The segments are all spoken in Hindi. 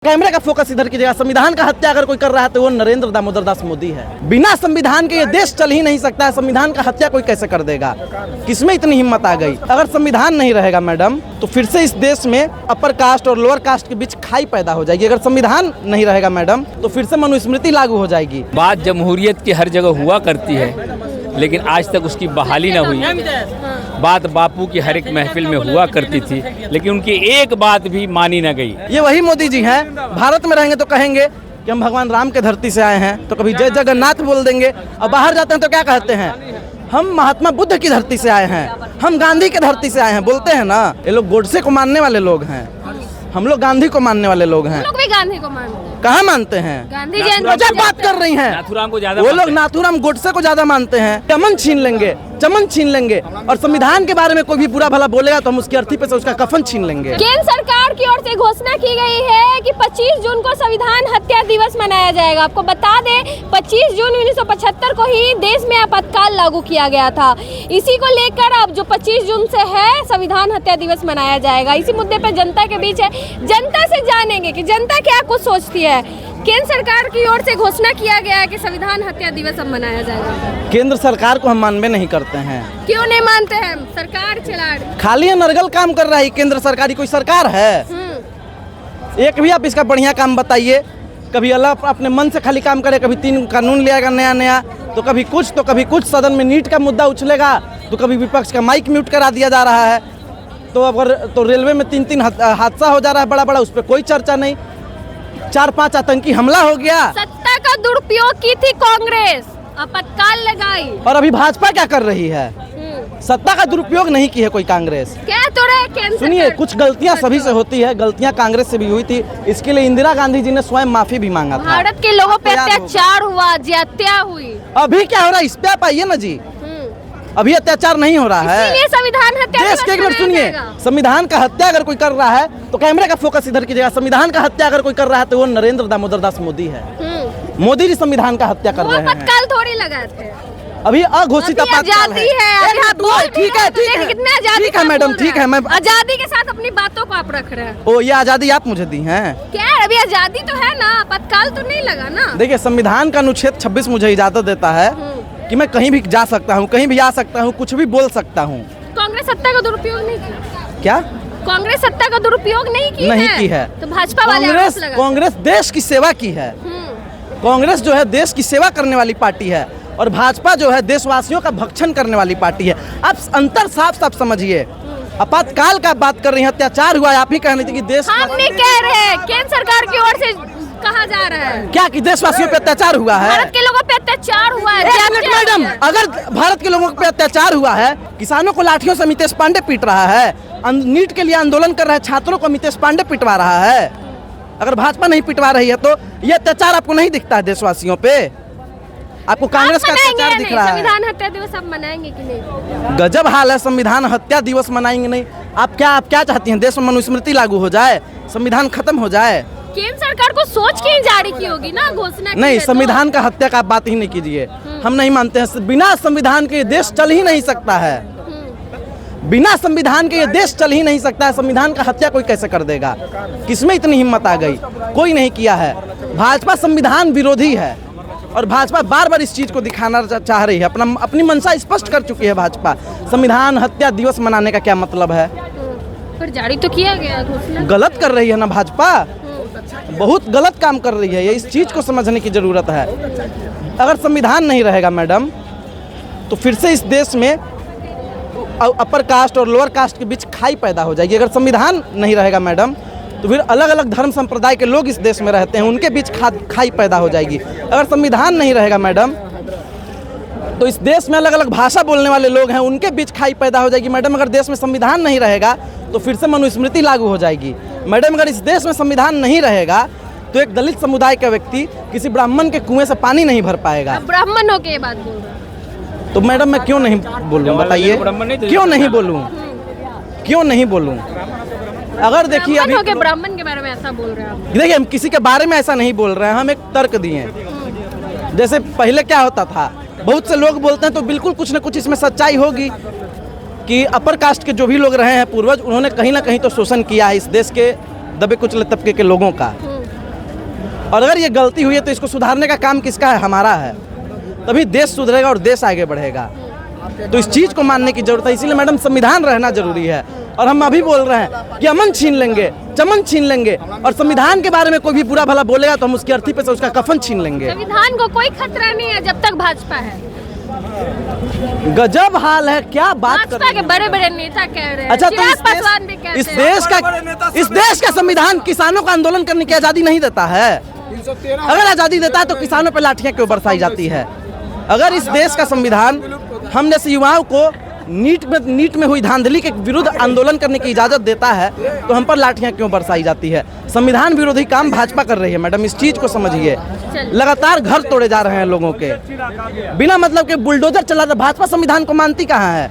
कैमरे का फोकस इधर कीजिएगा। संविधान का हत्या अगर कोई कर रहा है तो वो नरेंद्र दामोदर दास मोदी है। बिना संविधान के ये देश चल ही नहीं सकता है। संविधान का हत्या कोई कैसे कर देगा? किसमें इतनी हिम्मत आ गई? अगर संविधान नहीं रहेगा मैडम तो फिर से इस देश में अपर कास्ट और लोअर कास्ट के बीच खाई पैदा हो जाएगी। अगर संविधान नहीं रहेगा मैडम तो फिर से मनुस्मृति लागू हो जाएगी। बात जमहूरियत की हर जगह हुआ करती है लेकिन आज तक उसकी बहाली ना हुई। बात बापू की हर एक महफिल में हुआ करती थी लेकिन उनकी एक बात भी मानी ना गई। ये वही मोदी जी हैं। भारत में रहेंगे तो कहेंगे कि हम भगवान राम के धरती से आए हैं, तो कभी जय जगन्नाथ बोल देंगे, और बाहर जाते हैं तो क्या कहते हैं? हम महात्मा बुद्ध की धरती से आए हैं, हम गांधी की धरती से आए हैं, बोलते हैं ना। ये लोग गोडसे को मानने वाले लोग हैं, हम लोग गांधी को मानने वाले लोग हैं। लोग भी गांधी को मानते हैं। कहाँ मानते हैं? गांधी गजब बात कर रही हैं। नाथूराम को ज्यादा वो लोग नाथूराम गोडसे को ज्यादा मानते हैं। चमन छीन लेंगे, चमन छीन लेंगे, और संविधान के बारे में कोई भी बुरा भला बोलेगा तो हम उसकी अर्थी पे से उसका कफन छीन लेंगे। केंद्र सरकार की ओर से घोषणा की गई है कि 25 जून को संविधान हत्या दिवस मनाया जाएगा। आपको बता दें 25 जून 1975 को ही देश में आपातकाल लागू किया गया था। इसी को लेकर अब जो 25 जून से है संविधान हत्या दिवस मनाया जाएगा। इसी मुद्दे पर जनता के बीच है, जनता से जानेंगे कि जनता क्या कुछ सोचती है। केंद्र सरकार की ओर से घोषणा किया गया है कि संविधान हत्या दिवस अब मनाया जाएगा। केंद्र सरकार को हम मानवे नहीं करते हैं। क्यों नहीं मानते हैं? सरकार चला रही। खाली अनर्गल काम कर रहा है केंद्र सरकारी कोई सरकार है? एक भी आप इसका बढ़िया काम बताइए। कभी अल्लाह अपने मन से खाली काम करे, कभी 3 कानून ले आएगा नया नया, तो कभी कुछ सदन में नीट का मुद्दा उछलेगा, तो कभी विपक्ष का माइक म्यूट करा दिया जा रहा है। तो अगर तो रेलवे में 3 हादसा हो जा रहा है बड़ा बड़ा, उस पर कोई चर्चा नहीं। 4-5 आतंकी हमला हो गया। सत्ता का दुरुपयोग की थी कांग्रेस, आपातकाल लगाई, और अभी भाजपा क्या कर रही है? सत्ता का दुरुपयोग नहीं की है कोई कांग्रेस। क्या तो रहे? सुनिए, कुछ गलतियां सभी से होती है, गलतियां कांग्रेस से भी हुई थी। इसके लिए इंदिरा गांधी जी ने स्वयं माफी भी मांगा था। भारत के लोगों पे अत्याचार हुआ, ज्यादतियां हुई। अभी क्या हो रहा है इस पे आप आइए ना जी। अभी अत्याचार नहीं हो रहा है। इसीलिए संविधान हत्या देश के एक मिनट सुनिए, संविधान का हत्या अगर कोई कर रहा है तो कैमरे का फोकस इधर कीजिएगा। संविधान का हत्या अगर कोई कर रहा है तो वो नरेंद्र दामोदर दास मोदी है। मोदी जी संविधान का हत्या कर रहे हैं। आपातकाल थोड़ी लगा थे, अभी अघोषित आपातकाल है। ठीक है मैडम, ठीक है। मैं आजादी के साथ अपनी बातों को आप रख रहे हैं। ओ, ये आजादी आप मुझे दी हैं क्या? अभी आजादी तो है ना, आपातकाल तो नहीं लगा ना। देखिए, संविधान का अनुच्छेद 26 मुझे इजाजत देता है कि मैं कहीं भी जा सकता हूँ, कहीं भी आ सकता हूँ, कुछ भी बोल सकता हूँ। कांग्रेस सत्ता का दुरुपयोग नहीं किया क्या? कांग्रेस सत्ता का दुरुपयोग नहीं की है। तो भाजपा वाले कांग्रेस देश की सेवा की है। कांग्रेस जो है देश की सेवा करने वाली पार्टी है, और भाजपा जो है देशवासियों का भक्षण करने वाली पार्टी है। आप अंतर साफ समझिए। आपातकाल का बात कर रही है, अत्याचार हुआ है, आप ही कहने कि देश। हम नहीं कह रहे हैं, केंद्र सरकार की ओर से कहा जा रहा है क्या कि देशवासियों पे अत्याचार हुआ है? भारत के लोगों पे अत्याचार हुआ है। मैडम, अगर भारत के लोगों पे अत्याचार हुआ है, किसानों को लाठियों से अमितेश पांडे पीट रहा है, नीट के लिए आंदोलन कर रहे छात्रों को अमितेश पांडे पिटवा रहा है, अगर भाजपा नहीं पिटवा रही है तो ये अत्याचार आपको नहीं दिखता है देशवासियों पे? आपको कांग्रेस का अत्याचार दिख रहा है? संविधान हत्या दिवस आप मनाएंगे कि नहीं? गजब हाल है। संविधान हत्या दिवस मनाएंगे नहीं? आप क्या चाहती हैं? देश में मनुस्मृति लागू हो जाए, संविधान खत्म हो जाए? केंद्र सरकार को सोच के जारी की होगी ना घोषणा। नहीं, संविधान का हत्या का आप बात ही नहीं कीजिए। हम नहीं मानते हैं। बिना संविधान के देश चल ही नहीं सकता है। बिना संविधान के ये देश चल ही नहीं सकता है। संविधान का हत्या कोई कैसे कर देगा? किसमें इतनी हिम्मत आ गई? कोई नहीं किया है। भाजपा संविधान विरोधी है, और भाजपा बार बार इस चीज को दिखाना चाह रही है। अपनी मंशा स्पष्ट कर चुकी है भाजपा। संविधान हत्या दिवस मनाने का क्या मतलब है? पर जारी तो किया गया घोषणा। गलत कर रही है ना भाजपा, बहुत गलत काम कर रही है। ये इस चीज को समझने की जरूरत है। अगर संविधान नहीं रहेगा मैडम तो फिर से इस देश में अपर कास्ट और लोअर कास्ट के बीच खाई पैदा हो जाएगी। अगर संविधान नहीं रहेगा मैडम तो फिर अलग अलग धर्म संप्रदाय के लोग इस देश में रहते हैं, उनके बीच खाई पैदा हो जाएगी। अगर संविधान नहीं रहेगा मैडम तो इस देश में अलग अलग भाषा बोलने वाले लोग हैं, उनके बीच खाई पैदा हो जाएगी। मैडम, अगर देश में संविधान नहीं रहेगा तो फिर से मनुस्मृति लागू हो जाएगी। मैडम, अगर इस देश में संविधान नहीं रहेगा तो एक दलित समुदाय का व्यक्ति किसी ब्राह्मण के कुएं से पानी नहीं भर पाएगा। ब्राह्मणों के बात बोल रहा है तो मैडम मैं क्यों नहीं बोलूँ? बताइए क्यों नहीं बोलूँ? क्यों नहीं बोलूँ? अगर देखिए अभी ब्राह्मण के बारे में ऐसा बोल रहे हैं। देखिए, हम किसी के बारे में ऐसा नहीं बोल रहे हैं, हम एक तर्क दिए। जैसे पहले क्या होता था, बहुत से लोग बोलते हैं तो बिल्कुल कुछ न कुछ इसमें सच्चाई होगी कि अपर कास्ट के जो भी लोग रहे हैं पूर्वज, उन्होंने कहीं ना कहीं तो शोषण किया है इस देश के दबे कुचले तबके के लोगों का। और अगर ये गलती हुई है तो इसको सुधारने का काम किसका है? हमारा है। तभी देश सुधरेगा और देश आगे बढ़ेगा। तो इस चीज़ को मानने की जरूरत है। इसीलिए मैडम संविधान रहना जरूरी है। और हम अभी बोल रहे हैं कि अमन छीन लेंगे, चमन छीन लेंगे, और संविधान के बारे में कोई भी बुरा भला बोलेगा तो हम उसकी अर्थी पे से उसका कफन छीन लेंगे। संविधान को कोई खतरा नहीं है जब तक भाजपा है। गजब हाल है, क्या बात कर भाजपा के बड़े बड़े नेता कह रहे हैं। अच्छा, तो चिराग पासवान भी कहते हैं। इस देश का संविधान किसानों का आंदोलन करने की आज़ादी नहीं देता है। अगर आज़ादी देता है तो किसानों पर लाठियां क्यों बरसाई जाती है? अगर इस देश का संविधान हम जैसे युवाओं को नीट में हुई धांधली के विरुद्ध आंदोलन करने की इजाज़त देता है तो हम पर लाठियां क्यों बरसाई जाती है? संविधान विरोधी काम भाजपा कर रही है मैडम, इस चीज़ को समझिए। लगातार घर तोड़े जा रहे हैं लोगों के, बिना मतलब के बुलडोजर चला रहा। भाजपा संविधान को मानती कहाँ है?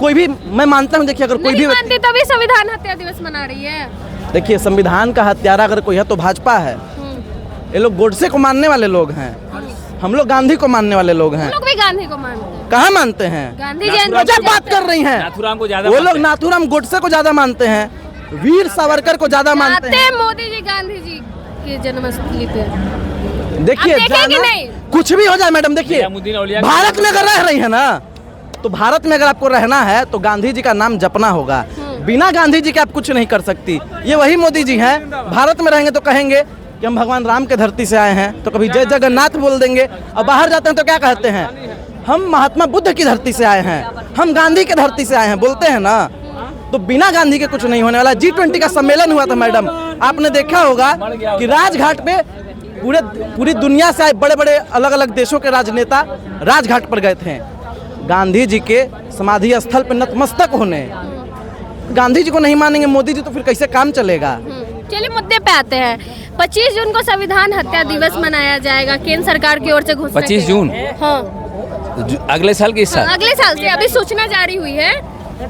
कोई भी, मैं मानता हूँ, देखिए अगर कोई भी मानती तभी संविधान हत्या दिवस मना रही है। देखिए संविधान का हत्यारा अगर कोई है तो भाजपा है। ये लोग गोडसे को मानने वाले लोग हैं, हम लोग गांधी को मानने वाले लोग हैं। लोग भी गांधी को मानते हैं। कहाँ मानते हैं? गांधी जयंती गजब बात कर रही हैं। नाथूराम को ज्यादा वो लोग नाथूराम गोडसे को ज्यादा मानते हैं, वीर सावरकर को ज्यादा मानते हैं। मोदी जी गांधी जी की जन्मस्थली पे देखिए कुछ भी हो जाए मैडम, देखिए भारत में अगर रह रही है ना, तो भारत में अगर आपको रहना है तो गांधी जी का नाम जपना होगा। बिना गांधी जी के आप कुछ नहीं कर सकती। ये वही मोदी जी हैं, भारत में रहेंगे तो कहेंगे कि हम भगवान राम के धरती से आए हैं, तो कभी जय जगन्नाथ बोल देंगे, और बाहर जाते हैं तो क्या कहते हैं? हम महात्मा बुद्ध की धरती से आए हैं, हम गांधी की धरती से आए हैं, बोलते हैं ना। तो बिना गांधी के कुछ नहीं होने वाला। G20 का सम्मेलन हुआ था मैडम, आपने देखा होगा कि राजघाट पे पूरी दुनिया से आए बड़े बड़े अलग अलग देशों के राजनेता राजघाट पर गए थे गांधी जी के समाधि स्थल पर नतमस्तक होने। गांधी जी को नहीं मानेंगे मोदी जी तो फिर कैसे काम चलेगा? चलिए मुद्दे पे आते हैं। 25 जून को संविधान हत्या दिवस मनाया जाएगा, केंद्र सरकार की ओर से घोषणा। 25 जून? हाँ, अगले साल की? इस साल? अगले साल से अभी सूचना जारी हुई है,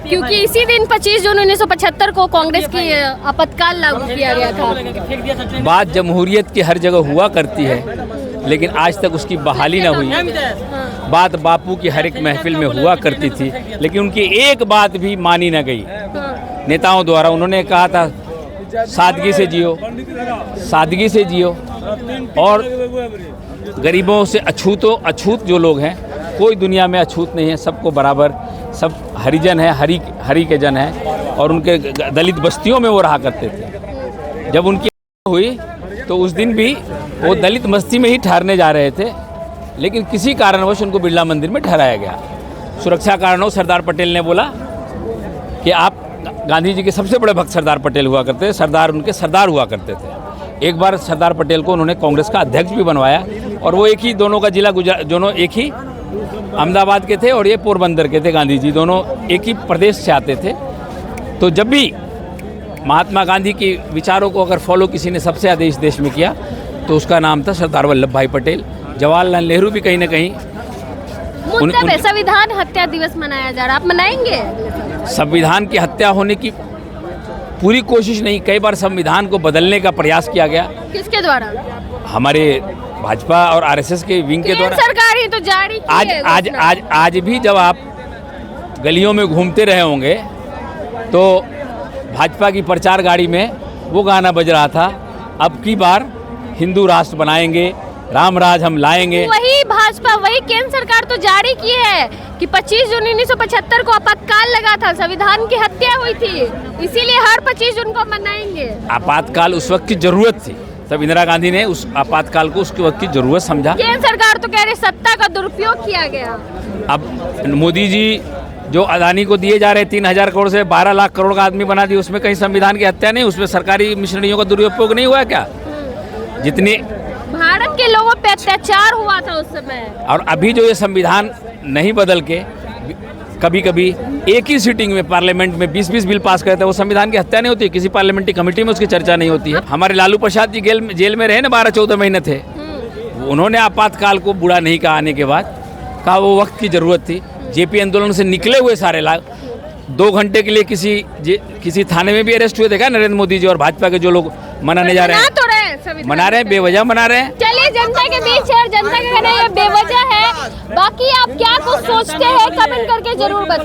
क्योंकि इसी दिन 25 जून 1975 को कांग्रेस की आपातकाल लागू किया गया था। बात जमहूरियत की हर जगह हुआ करती है, लेकिन आज तक उसकी बहाली न हुई। बात बापू की हर एक महफिल में हुआ करती थी, लेकिन उनकी एक बात भी मानी न गई नेताओं द्वारा। उन्होंने कहा था सादगी से जियो, सादगी से जियो, और गरीबों से अछूत जो लोग हैं, कोई दुनिया में अछूत नहीं है, सबको बराबर, सब हरिजन है, हरि के जन है। और उनके दलित बस्तियों में वो रहा करते थे। जब उनकी हुई तो उस दिन भी वो दलित बस्ती में ही ठहरने जा रहे थे, लेकिन किसी कारणवश उनको बिरला मंदिर में ठहराया गया। सुरक्षा कारणों सरदार पटेल ने बोला कि आप, गांधी जी के सबसे बड़े भक्त सरदार पटेल हुआ करते थे, सरदार उनके सरदार हुआ करते थे। एक बार सरदार पटेल को उन्होंने कांग्रेस का अध्यक्ष भी बनवाया, और वो एक ही, दोनों का जिला दोनों एक ही अहमदाबाद के थे और ये पोरबंदर के थे। गांधी जी दोनों एक ही प्रदेश से आते थे। तो जब भी महात्मा गांधी के विचारों को अगर फॉलो किसी ने सबसे ज़्यादा इस देश में किया तो उसका नाम था सरदार वल्लभ भाई पटेल। जवाहरलाल नेहरू भी कहीं ना कहीं संविधान हत्या दिवस मनाया जा रहा, आप मनाएंगे? संविधान की हत्या होने की पूरी कोशिश नहीं, कई बार संविधान को बदलने का प्रयास किया गया। किसके द्वारा? हमारे भाजपा और आरएसएस के विंग के द्वारा। सरकार ही तो जारी की है। आज भी जब आप गलियों में घूमते रहे होंगे तो भाजपा की प्रचार गाड़ी में वो गाना बज रहा था, अब की बार हिंदू राष्ट्र बनाएंगे, राम राज हम लाएंगे। वही भाजपा, वही केंद्र सरकार तो जारी की है कि 25 जून 1975 को आपातकाल लगा था, संविधान की हत्या हुई थी, इसीलिए हर 25 जून को मनाएंगे। आपातकाल उस वक्त की जरूरत थी, तब इंदिरा गांधी ने उस आपातकाल को उसके वक्त की जरूरत समझा। केंद्र सरकार तो कह रही सत्ता का दुरुपयोग किया गया। अब मोदी जी जो अदानी को दिए जा रहे 3000 करोड़ से 12 लाख करोड़ का आदमी बना दिया, उसमें कहीं संविधान की हत्या नहीं, उसमें सरकारी मिशनरियों का दुरुपयोग नहीं हुआ क्या? जितनी भारत के लोगों पे अत्याचार हुआ था उस समय। और अभी जो ये संविधान नहीं बदल के कभी कभी एक ही सीटिंग में पार्लियामेंट में 20-20 बिल पास करते हैं, वो संविधान की हत्या नहीं होती? किसी पार्लियामेंट्री कमेटी में उसकी चर्चा नहीं होती है? हमारे लालू प्रसाद जी जेल में रहे ना, 12-14 महीने थे। उन्होंने आपातकाल को बुरा नहीं कहा, आने के बाद कहा वो वक्त की जरूरत थी। जेपी आंदोलन से निकले हुए सारे लोग 2 घंटे के लिए किसी थाने में भी अरेस्ट हुए, देखा नरेंद्र मोदी जी और भाजपा के जो लोग मनाने जा रहे हैं, मना रहे हैं, बेवजह मना रहे हैं। चलिए जनता के बीच है, जनता का कहना ये बेवजह है। बाकी आप क्या कुछ सोचते हैं कमेंट करके जरूर बताएं।